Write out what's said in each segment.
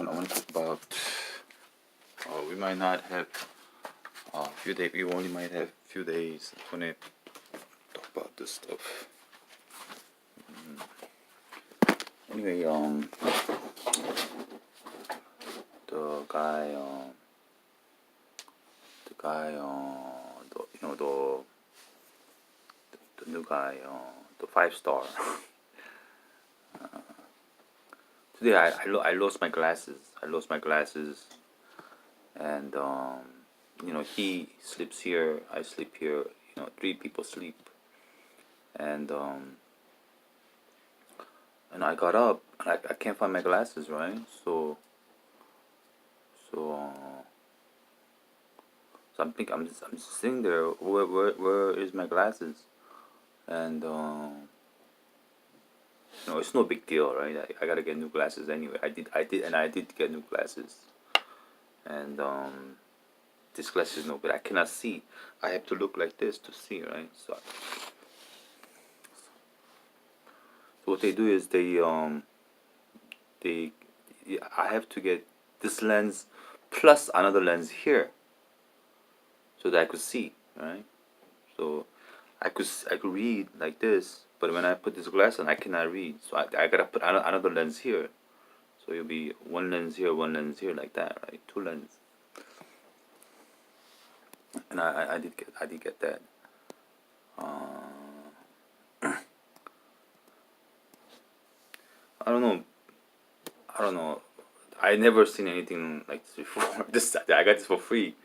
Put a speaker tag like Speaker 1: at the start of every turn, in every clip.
Speaker 1: I want to talk about. We might not have a few days. We only might have a few days when I talk about this stuff. Anyway, the guy, the new guy, the 5 star. Today I lost my glasses. And he sleeps here. I sleep here. 3 people sleep. And I got up. And I can't find my glasses, right? So I'm thinking. I'm just sitting there. Where is my glasses? And it's no big deal, right? I gotta get new glasses anyway. I did get new glasses. And this glass is no good. I cannot see. I have to look like this to see, right? So what they do is I have to get this lens plus another lens here, so that I could see, right? So I could read like this, but when I put this glass on, I cannot read. So I gotta put another lens here. So it'll be one lens here, like that, right? 2 lenses. And I did get that. I don't know. I never seen anything like this before. I got this for free.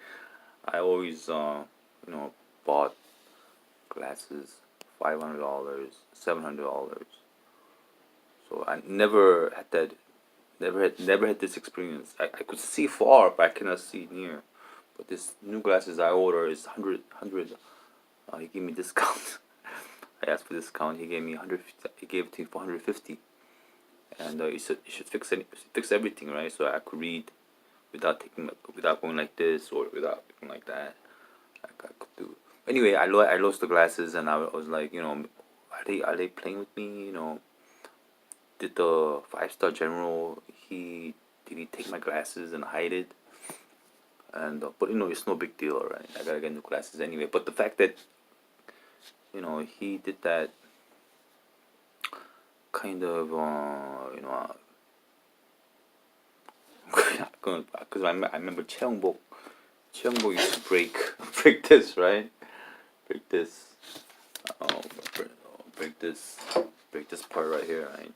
Speaker 1: I always bought glasses, $500, $700. So I never had that. Never had this experience. I could see far, but I cannot see near. But this new glasses I order is 100. He gave me discount. I asked for discount. He gave me 150. He gave it to me for 150. And he said you should fix everything, right? So I could read without going like this or without going like that. I could do. Anyway, I lost the glasses, and I was like, are they playing with me? Did the 5-star general did he take my glasses and hide it? And but it's no big deal, right? I gotta get new glasses anyway. But the fact that he did that kind of because I remember Cheongbok used to break this, right? Break this break this part right here, right?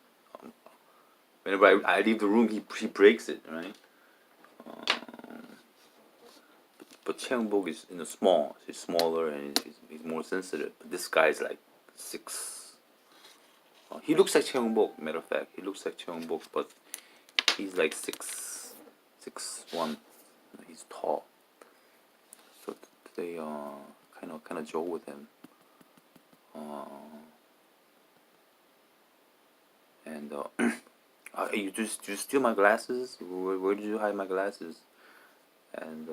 Speaker 1: Whenever I leave the room, he breaks it, right? But Cheongbok is small. He's smaller and he's more sensitive. But this guy's like 6. He looks like Cheongbok. Matter of fact, he looks like Cheongbok, but he's like 6'1". He's tall. So they kind of joke with him. And you steal my glasses? Where did you hide my glasses? And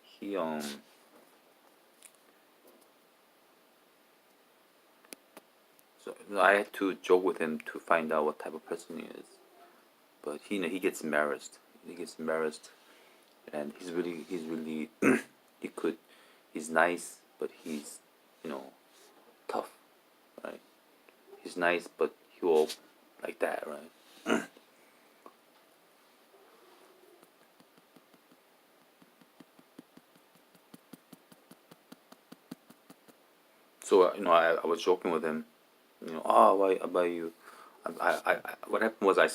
Speaker 1: he so I had to joke with him to find out what type of person he is. But he gets embarrassed. And he's really he's nice, but he's tough, right? He's nice, but he will like that, right? So I was joking with him, why about you? What happened was I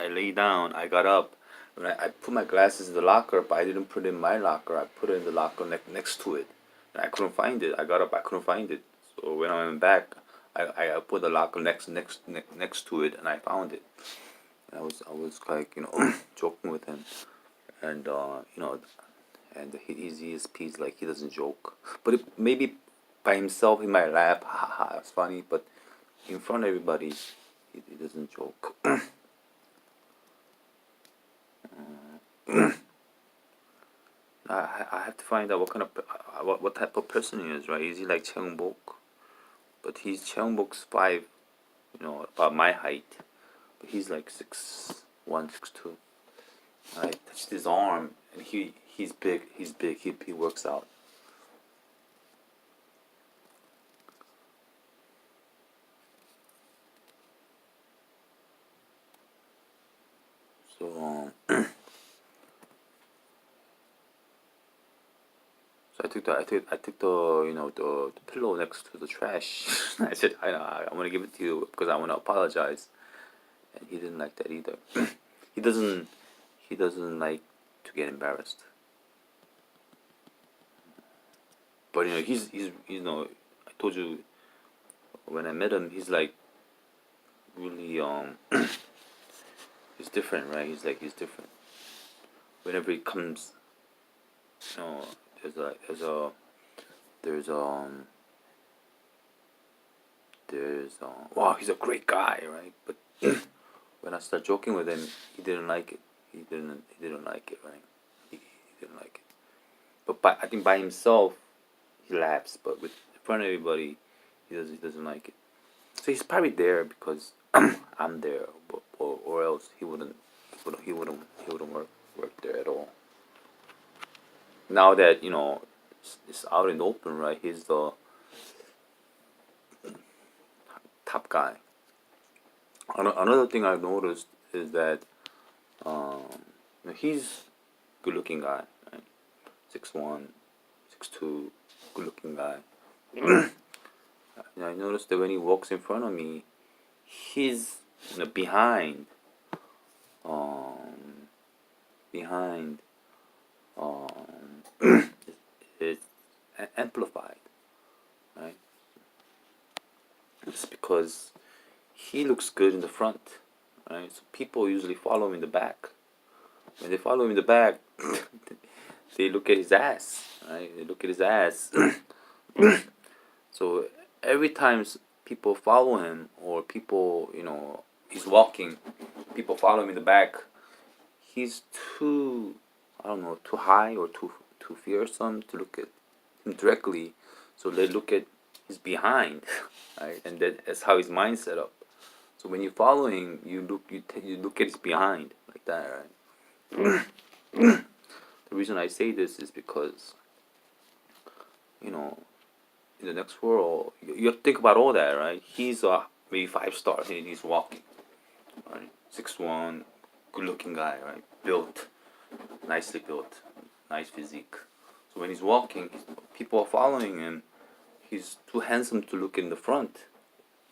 Speaker 1: lay down. I got up. And I put my glasses in the locker, but I didn't put it in my locker. I put it in the locker next to it, and I couldn't find it. I got up. I couldn't find it. So when I went back, I put the locker next to it, and I found it. And I was like joking with him, and and his ESP's like he doesn't joke, but maybe by himself he might laugh, ha ha, it's funny, but in front of everybody, he doesn't joke. I have to find out what kind of what type of person he is, right? Is he like Cheongbok? But he's Cheongbok's 5, about my height, but he's like 6'1", 6'2". I touched his arm, and he's big. He's big. He works out. So so I took the the pillow next to the trash. I said I want to give it to you because I want to apologize, and he didn't like that either. he doesn't he doesn't like to get embarrassed. But he's I told you when I met him, he's like really he's different, right? He's different. Whenever he comes, you know, there's wow, he's a great guy, right? But when I start joking with him, he didn't like it. He didn't like it, right? He didn't like it. But I think by himself he laughs, but with in front of everybody, he doesn't like it. So he's probably there because I'm there, but, or else he wouldn't work there at all. Now that it's out in the open, right? He's the top guy. Another thing I've noticed is that um, he's good looking guy, right? 6'1", 6'2", good looking guy. And I noticed that when he walks in front of me, he's behind um, behind um, is amplified, right? It's because he looks good in the front, right? So people usually follow him in the back. When they follow him in the back, they look at his ass, right? They look at his ass. So every time people follow him, or people, he's walking, people follow him in the back. He's too, I don't know, too high or too fearsome to look at him directly. So they look at his behind, right? And that's how his mind's set up. So when you follow him, you look at his behind like that, right? The reason I say this is because you know in the next world you have to think about all that, right? He's a maybe 5 star and he's walking, right? 6'1", good looking guy, right? Built, nicely built, nice physique. So when he's walking, people are following him. He's too handsome to look in the front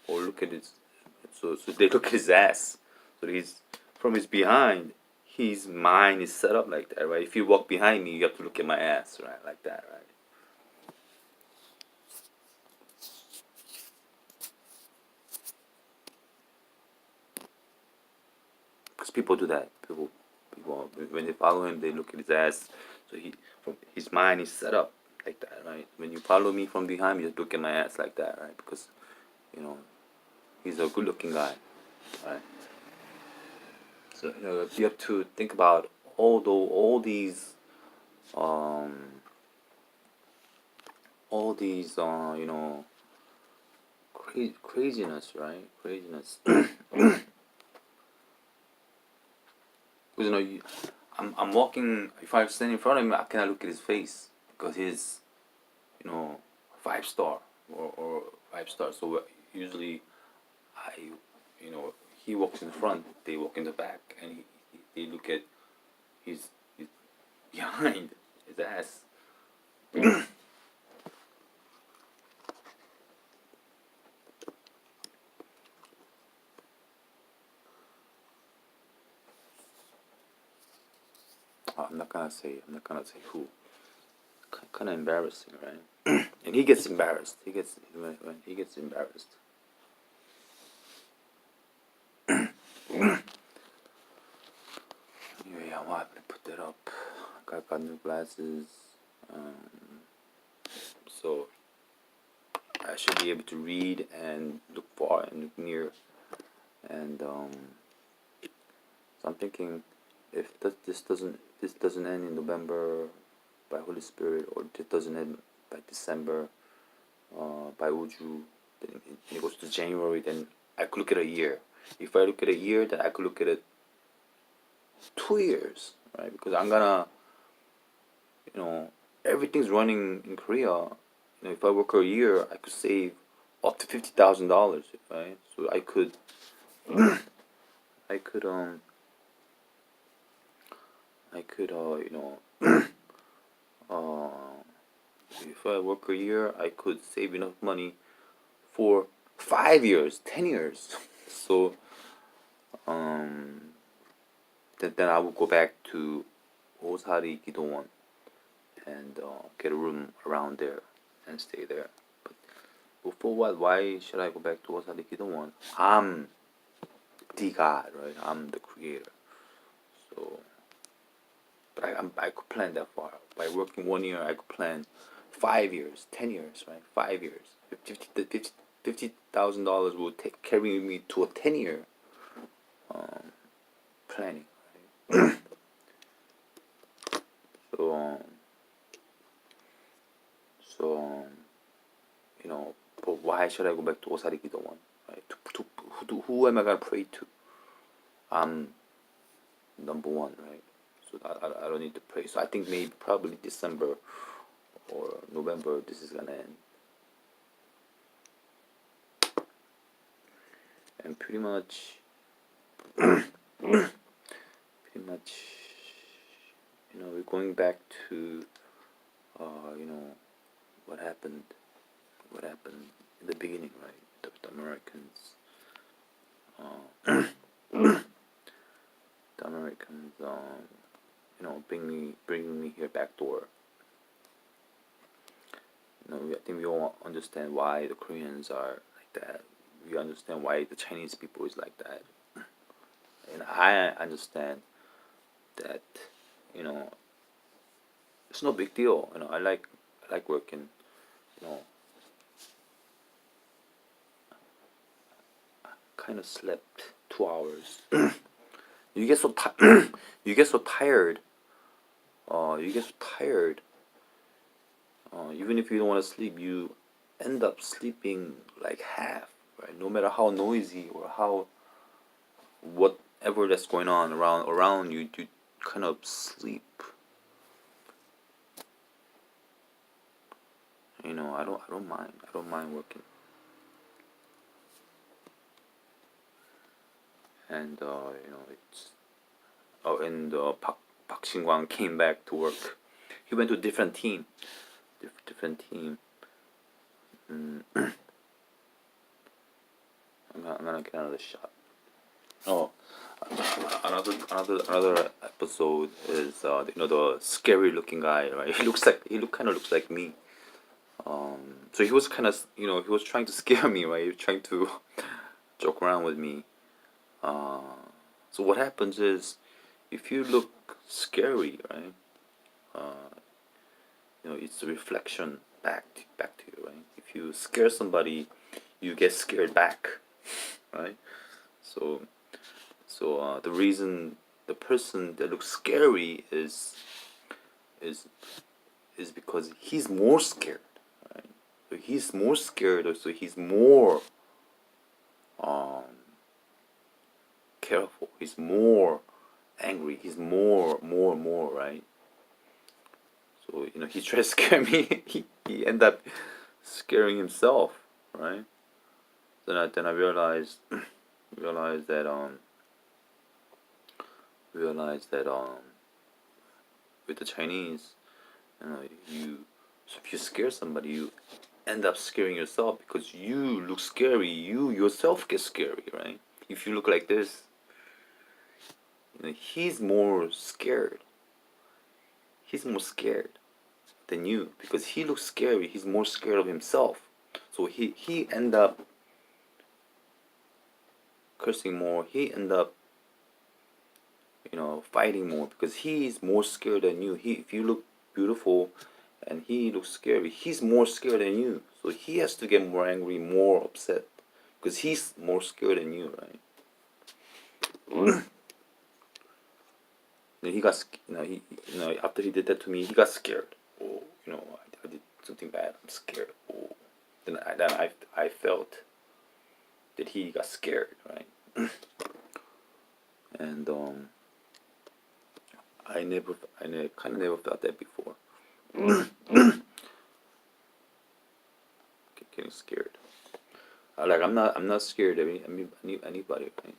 Speaker 1: or look at his. So they look at his ass. So he's from his behind. His mind is set up like that, right? If you walk behind me, you have to look at my ass, right? Like that, right? Because people do that. People, when they follow him, they look at his ass. So his mind is set up like that, right? When you follow me from behind, you look at my ass like that, right? Because you know he's a good-looking guy, right? So you have to think about um all these craziness, right? Craziness. Because I'm walking. If I stand in front of him, I cannot look at his face because he's 5 star or 5 star. So usually I you know he walks in the front, they walk in the back, and they look at his behind his ass. I'm not gonna say who. Kind of embarrassing, right? And he gets embarrassed. When he gets embarrassed. Anyway, I'm happy to put that up. Got new glasses, so I should be able to read and look far and look near. And so I'm thinking, if this doesn't end in November by Holy Spirit, or this doesn't end by December by Uju, then it goes to January. Then I could look at a year. If I look at a year, then I could look at it 2 years, right? Because I'm gonna, you know, everything's running in Korea. You know, if I work a year, I could save up to $50,000, right? So I could, you know, uh, if I work a year, I could save enough money for 5 years, 10 years. So, um, then I would go back to Osari Gidowon and get a room around there and stay there. But for what? Why should I go back to Osari Gidowon? I'm the god, right? I'm the creator. So, but I could plan that far. By working 1 year, I could plan 5 years, 10 years, right? 5 years. $50,000 will take carry me to a 10 year planning. Right? So so you know, but why should I go back to Osari Gidowon? Right? Who am I gonna pray to? I'm number one, right? So I don't need to pray. So I think maybe probably December or November this is gonna end. And pretty much, you know, we're going back to, you know, what happened, in the beginning, right? The Americans, you know, bringing me here backdoor. You know, I think we all understand why the Koreans are like that. We understand why the Chinese people is like that, and I understand that, you know, it's no big deal. You know, I like working. You know, kind of slept 2 hours. You get so you get so tired. You get so tired. Even if you don't want to sleep, you end up sleeping like half, right? No matter how noisy or how whatever that's going on around you, you kind of sleep. You know, I don't mind. I don't mind working. And you know, it's and Park Shin-kwang came back to work. He went to a different team. Different team. I'm gonna get another shot. Oh, another episode is you know, the scary looking guy, right? Kind of looks like me. So he was kind of, you know, he was trying to scare me, right? He was trying to joke around with me. So what happens is, if you look scary, right? You know, it's a reflection back to you, right? If you scare somebody, you get scared back, right? So the reason the person that looks scary is because he's more scared, right? So he's more scared, or so he's more um, careful. He's more angry. He's more, right? So, you know, he tried to scare me. He ended up scaring himself, right? Then I realized realized that with the Chinese, you know, so if you scare somebody, you end up scaring yourself because you look scary. You yourself get scary, right? If you look like this, you know, he's more scared. He's more scared than you because he looks scary. He's more scared of himself. So he end up cursing more. He end up, you know, fighting more because he's more scared than you. If you look beautiful and he looks scary, he's more scared than you. So he has to get more angry, more upset because he's more scared than you, right? He got, you know, you know, after he did that to me, he got scared. Oh, you know, I did something bad. I'm scared. Oh, then I felt that he got scared, right? And I kind of never felt that before. Getting scared. Like I'm not scared of anybody, right?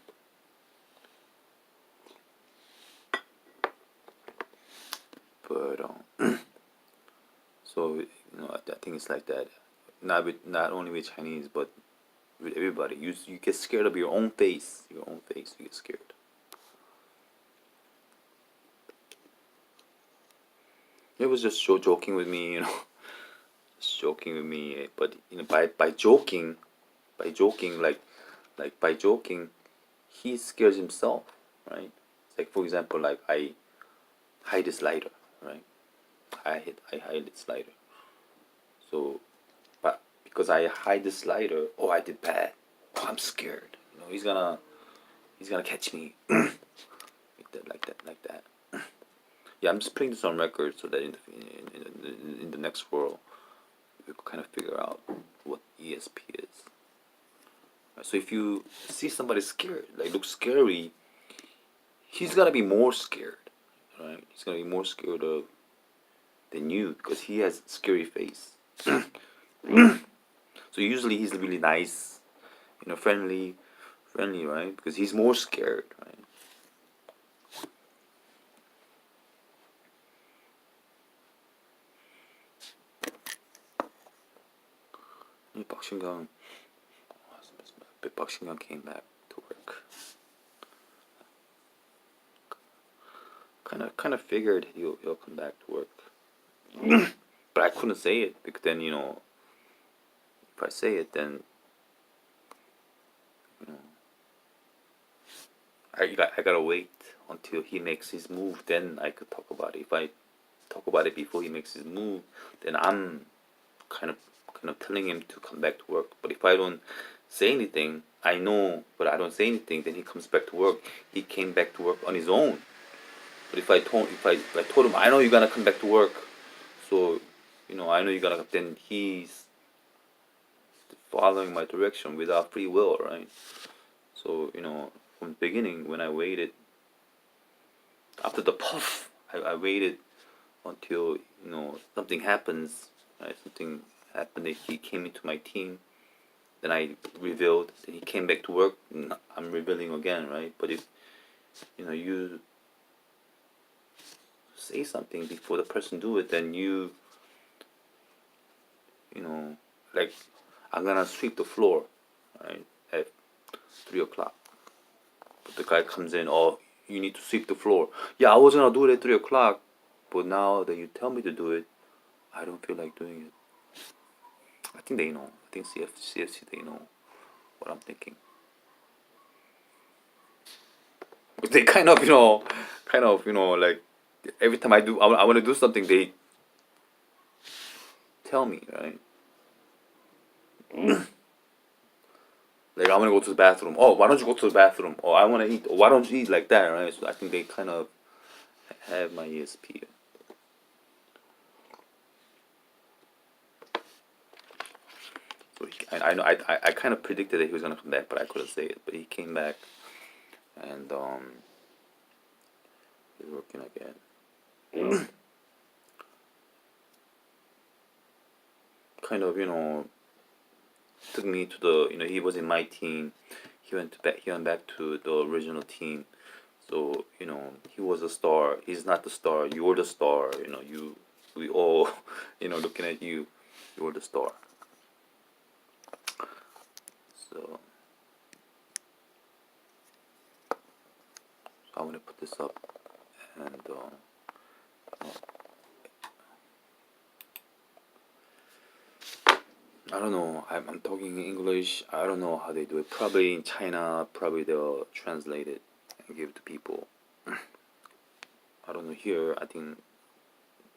Speaker 1: But so I think it's like that. Not only with Chinese, but with everybody. You get scared of your own face. Your own face. You get scared. It was just joking with me, just joking with me. But by joking, by joking, he scares himself, right? It's like for example, like I hide this lighter, right? I hide this lighter. So, but because I hide this lighter, oh, I did bad. Oh, I'm scared. He's gonna catch me. Like that. Yeah, I'm just putting this on record so that in the next world, we can kind of figure out what ESP is. So if you see somebody scared, like looks scary, he's gonna be more scared, right? He's gonna be more scared of than you because he has a scary face. So usually he's really nice, friendly, right? Because he's more scared, right? 박신강, 박신강 came back to work. Kind of figured he'll come back to work, but I couldn't say it because then if I say it then I gotta wait until he makes his move. Then I could talk about it. If I talk about it before he makes his move, then I'm kind of telling him to come back to work. But if I don't say anything, I know, but I don't say anything, then he comes back to work. He came back to work on his own. But if I told him I know you're gonna come back to work, so I know you're gonna, then he's following my direction without free will, right? So from the beginning when I waited after the puff, I waited until something happens, right? Something happened that he came into my team. Then I revealed. Then he came back to work. And I'm revealing again, right? But if you say something before the person do it, then like I'm gonna sweep the floor, right? At 3 o'clock. But the guy comes in. Oh, you need to sweep the floor. Yeah, I was gonna do it at 3 o'clock, but now that you tell me to do it, I don't feel like doing it. I think they know. I think CFC they know what I'm thinking. But they kind of like every time I want to do something, they tell me, right? Like I want to go to the bathroom. Oh, why don't you go to the bathroom? Oh, I want to eat. Oh, why don't you eat like that, right? So I think they kind of have my ESP. So I know I kind of predicted that he was gonna come back, but I couldn't say it. But he came back, and he's working again. Kind of took me to the he was in my team. He went back to the original team. So he was a star. He's not the star. You're the star. We all looking at you. You're the star. So I'm gonna put this up and. I don't know. I'm talking English. I don't know how they do it. Probably in China, probably they'll translate it and give it to people. I don't know here. I think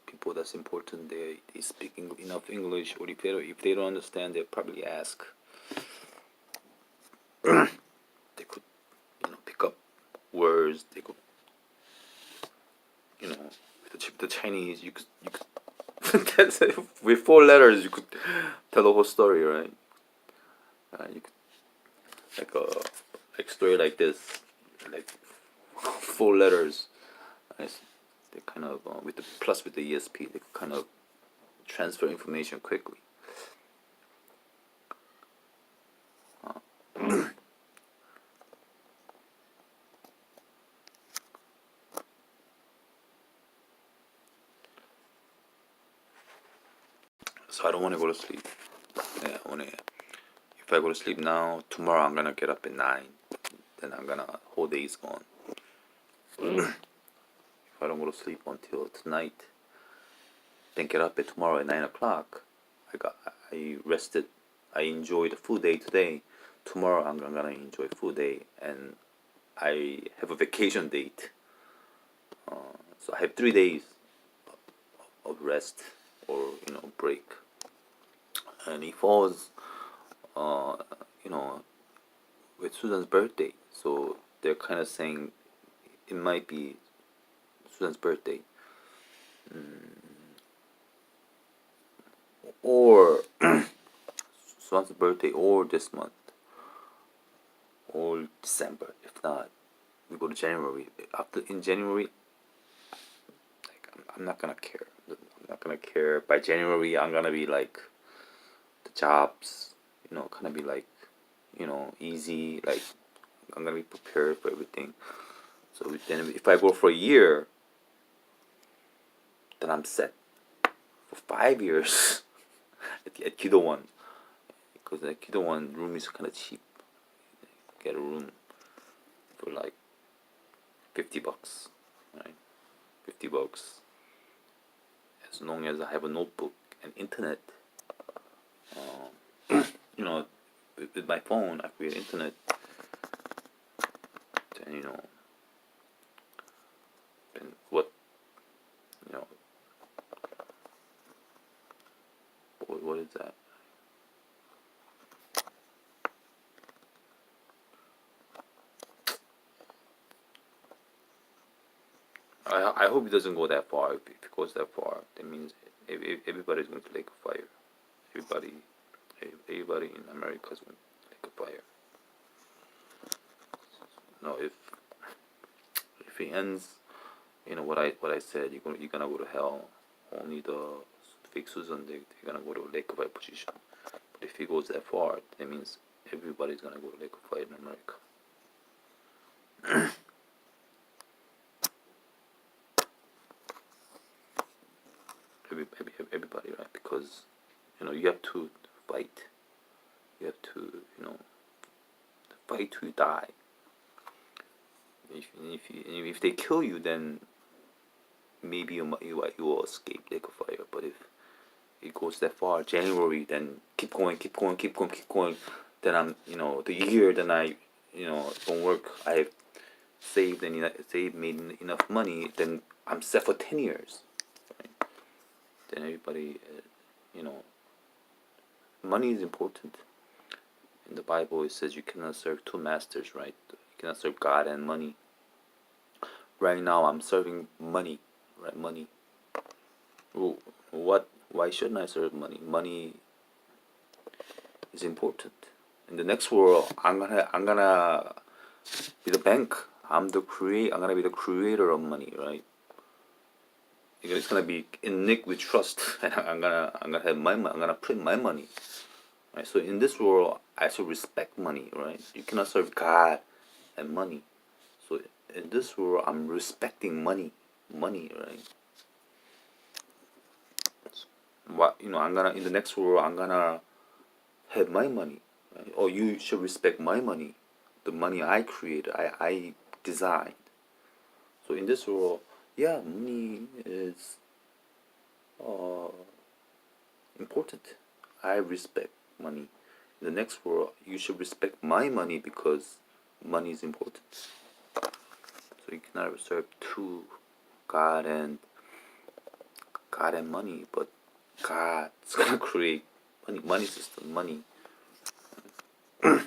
Speaker 1: people that's important. They speak enough English, or if they don't understand, they'll probably ask. They could pick up words. They could with the Chinese you could with 4 letters you could tell the whole story, right? You could like story like this, like 4 letters. Nice. They kind of with the plus with the ESP, they kind of transfer information quickly. So I don't want to go to sleep. Yeah, I wanna. If I go to sleep now, tomorrow I'm gonna get up at 9. Then I'm gonna whole day's gone. If I don't go to sleep until tonight, then get up at tomorrow at 9 o'clock. I rested. I enjoyed the full day today. Tomorrow I'm gonna enjoy full day, and I have a vacation date. So I have 3 days of rest or break. And it falls, uh, you know, with Susan's birthday. So they're kind of saying it might be Susan's birthday, or Susan's birthday, or this month, or December. If not, we go to January. After in January, like I'm not gonna care. I'm not gonna care. By January, I'm gonna be like the jobs, kind of be like, easy. Like I'm gonna be prepared for everything. So then, if I go for a year, then I'm set for 5 years at Kido One, because at Kido One room is kind of cheap. Get a room for like $50, right? $50 as long as I have a notebook and internet. You know, with my phone, I create internet. Then then what you know what is that? I hope it doesn't go that far. If it goes that far, that means everybody's going to lick a fire. Everybody in America is going to lick a fire. No, if it ends, what I said, you're gonna go to hell. Only the fake Susan, they're gonna go to lake of fire position. But if it goes that far, that means everybody's gonna go to lake of fire in America. Everybody, right? Because you have to fight. You have to fight till you die. If they kill you, then maybe you will escape lake of fire. But if it goes that far, January, then keep going. Then I'm the year, then I don't work. I have made enough money. Then I'm set for 10 years. Right? Then everybody, money is important. In the Bible, it says you cannot serve two masters, right? You cannot serve God and money. Right now, I'm serving money, right? Money. Well, why shouldn't I serve money? Money is important. In the next world, I'm gonna be the bank. I'm gonna be the creator of money, right? It's gonna be in Nick with trust, and I'm gonna have my money. I'm gonna print my money, right? So in this world, I should respect money, right? You cannot serve God and money. So in this world, I'm respecting money, right? I'm gonna in the next world, I'm gonna have my money, right? Or you should respect my money, the money I created, I designed. So in this world, yeah, money is important. I respect money. In the next world, you should respect my money because money is important. So you cannot reserve two, God and money, but God's gonna create money system, money. So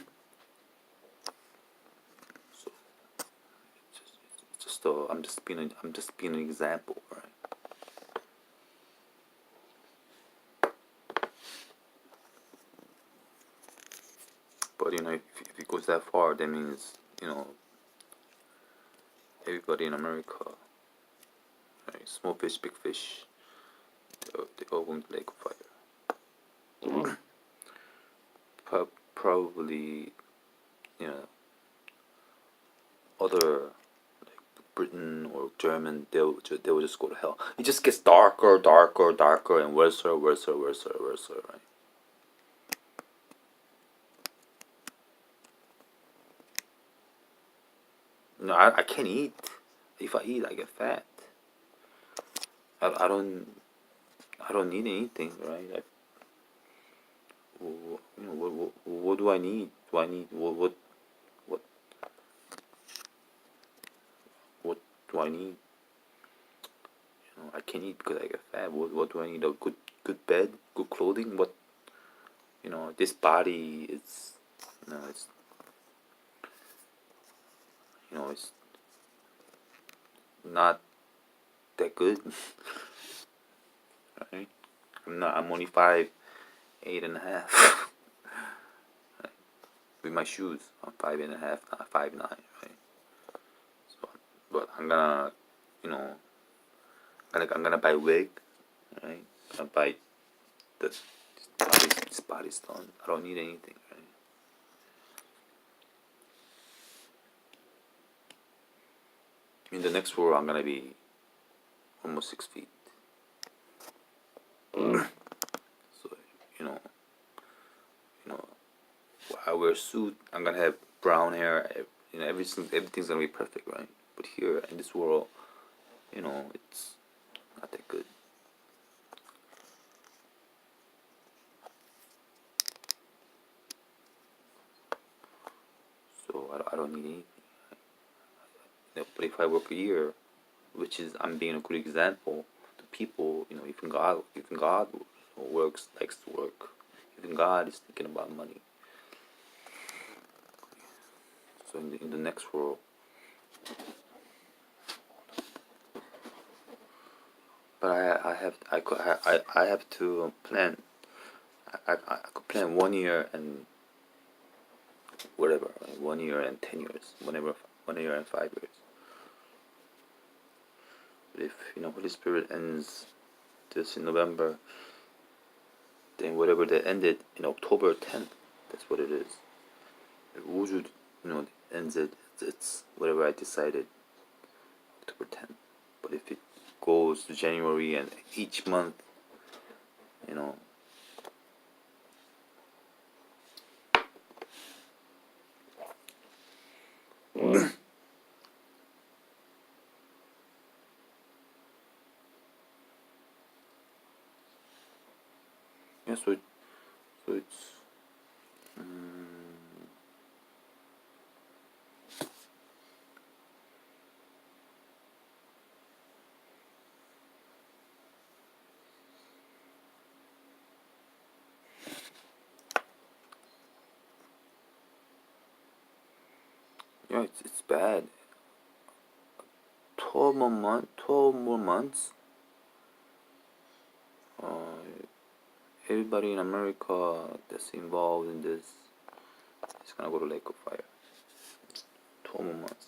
Speaker 1: it's just I'm just being an example, right? But if you goes that far, that means, everybody in America, right, small fish, big fish, they all going to Lake of Fire. Probably, you know, other Britain or German, they will just go to hell. It just gets darker, darker, darker, and worse, worse, worse, worse, right? No, I can't eat. If I eat, I get fat. I don't need anything, right? What do I need? Do I need what what do I need? I can't eat because I get fat. What do I need? A good bed, good clothing. What this body is, it's it's not that good, right? I'm only 5'8.5" with my shoes. I'm 5'8.5", not 5'9", right? So, but I'm gonna, you know, I'm gonna buy wig, right? I'm gonna buy this body's done. I don't need anything, right? In the next world, I'm gonna be almost 6 feet. So you know, you know, I wear a suit. I'm gonna have brown hair. Everything's gonna be perfect, right? But here in this world, it's not that good. So I don't need anything. But if I work a year, which is I'm being a good example to people, even God likes to work. Even God is thinking about money. So in the next world, but I have to plan. I could plan 1 year and whatever, right? 1 year and 10 years, whenever 1 year and 5 years. But if Holy Spirit ends this in November, then whatever that ended in October 10th, that's what it is. If 우주 ends it's whatever I decided, October 10th. But if it goes to January and each month, you know, yeah, so it's it's bad. 12 more months. Everybody in America that's involved in this is gonna go to Lake of Fire. 12 more months.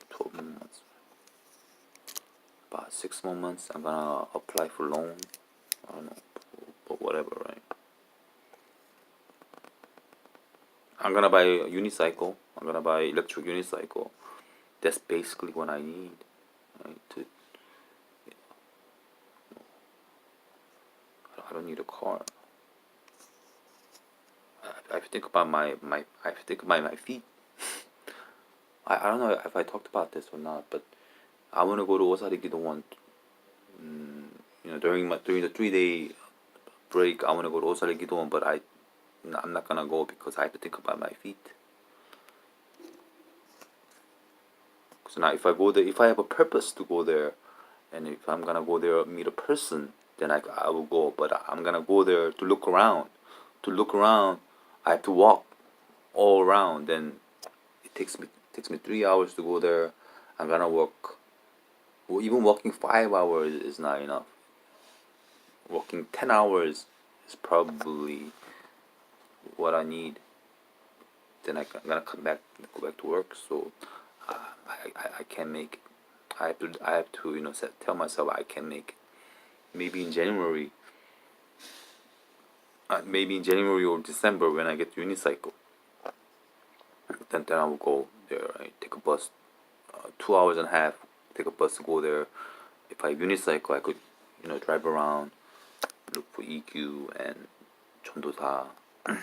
Speaker 1: 12 more months. About 6 more months. I'm gonna apply for loan. I don't know, but whatever, right? I'm gonna buy a unicycle. I'm gonna buy electric unicycle. That's basically what I need, right? I don't need a car. I have to think about I have to think about my feet. I don't know if I talked about this or not, but I want to go to Osari Gidowon. During the 3 day break, I want to go to Osari Gidowon, but I'm not gonna go because I have to think about my feet. So now, if I go there, if I have a purpose to go there, and if I'm gonna go there meet a person, then I will go. But I'm gonna go there to look around. To look around, I have to walk all around. Then it takes me 3 hours to go there. I'm gonna walk Well, even working 5 hours is not enough. Working 10 hours is probably what I need. Then I'm gonna go back to work. So I can't make it. I have to tell myself I can make it. Maybe in January, maybe in January or December when I get unicycle. Then I will go there. I take a bus, 2 hours and a half. Take a bus to go there. If I unicycle, I could drive around, look for EQ and 전도사, and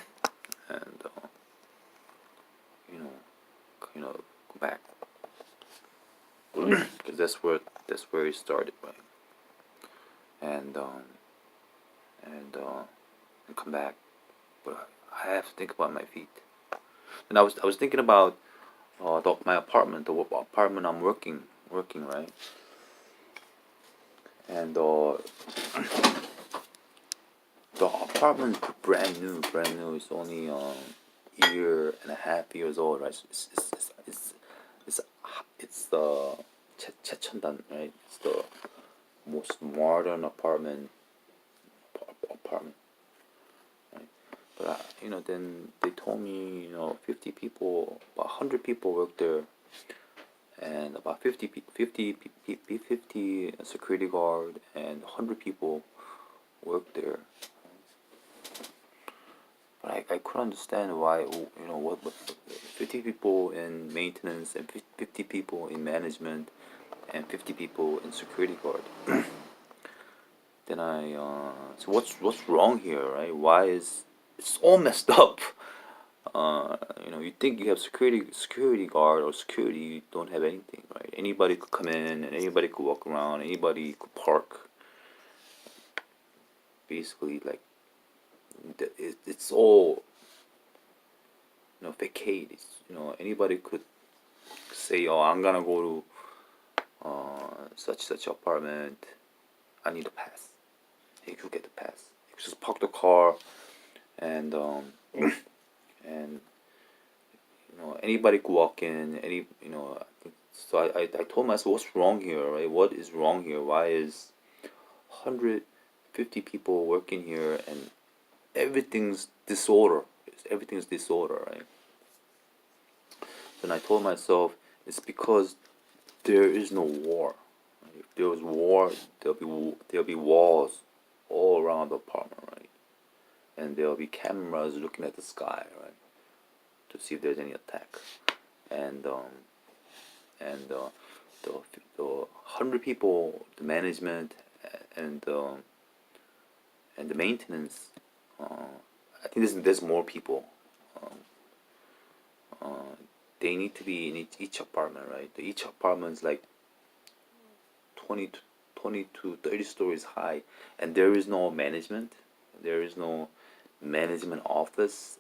Speaker 1: you know go back because that's where it started, right? And and come back, but I have to think about my feet. And I was thinking about my apartment, the apartment I'm working, right? And the apartment brand new. It's only year and a half years old, right? It's, it's the 최첨단, right? It's the most modern apartment, right? But then they told me 50 people, about 100 people work there, and about 50 security guard and 100 people work there. But I couldn't understand why, what 50 people in maintenance and 50 people in management and 50 people in security guard. Then so what's wrong here, right? Why is it's all messed up? You think you have security guard or security, you don't have anything, right? Anybody could come in and anybody could walk around, anybody could park. Basically, like it's all vacate. It's, anybody could say, "Oh, I'm gonna go to such apartment. I need a pass." You could get the pass. You could just park the car, and and anybody could walk in. So I told myself, what's wrong here, right? What is wrong here? Why is 150 people working here and everything's disorder? Everything's disorder, right? Then I told myself it's because there is no war. If there was war, there'll be walls all around the apartment, right? And there'll be cameras looking at the sky, right, to see if there's any attack. And the 100 people, the management and and the maintenance. I think there's more people. Um, they need to be in each apartment, right? Each apartment is like 20 to 30 stories high, and there is no management. There is no management office